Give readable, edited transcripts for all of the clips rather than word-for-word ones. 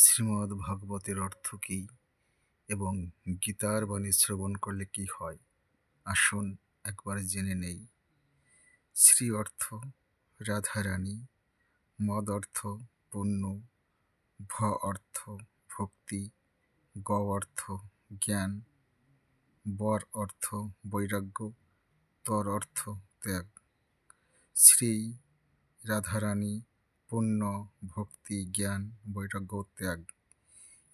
শ্রীমদ্ ভাগবতের অর্থ কী এবং গীতার বাণী শ্রবণ করলে কি হয়, আসুন একবার জেনে নেই। শ্রী অর্থ রাধারানী, মদ অর্থ পুণ্য, ভ অর্থ ভক্তি, গ অর্থ জ্ঞান, বর অর্থ বৈরাগ্য, তর অর্থ ত্যাগ। শ্রী রাধারানী, পুণ্য, ভক্তি, জ্ঞান, বৈরাগ্য, ত্যাগ,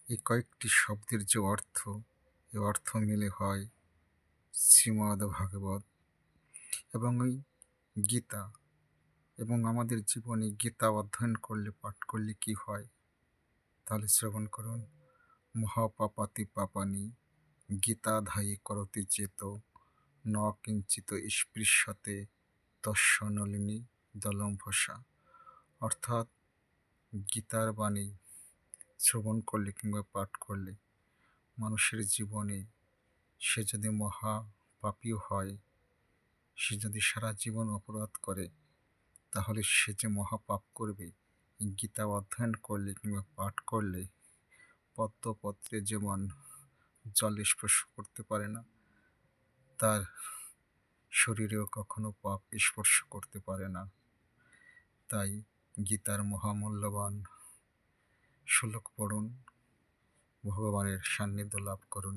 এই কয়েকটি শব্দের যে অর্থ, এই অর্থ মিলে হয় শ্রীমদ্ ভাগবত এবং ওই গীতা। এবং আমাদের জীবনে গীতা অধ্যয়ন করলে, পাঠ করলে কি হয়, তাহলে শ্রবণ করুন। মহাপাপাতি পাপানি গীতাধায়ী করতি চেত, ন কিঞ্চিত স্পৃশ্যতে তস্য নলিনী দলম্ভসা। অর্থাৎ গীতার বাণী শ্রবণ করলে কিংবা পাঠ করলে মানুষের জীবনে, সে যদি মহাপাপীও হয়, সে যদি সারা জীবন অপরাধ করে, তাহলে সে যে মহাপাপ করবে, গীতা অধ্যয়ন করলে কিংবা পাঠ করলে পদ্মপত্রে যেমন জল স্পর্শ করতে পারে না, তার শরীরেও কখনো পাপ স্পর্শ করতে পারে না। তাই গীতার মহামূল্যবান শ্লোক পড়ুন, ভগবানের সান্নিধ্য লাভ করুন।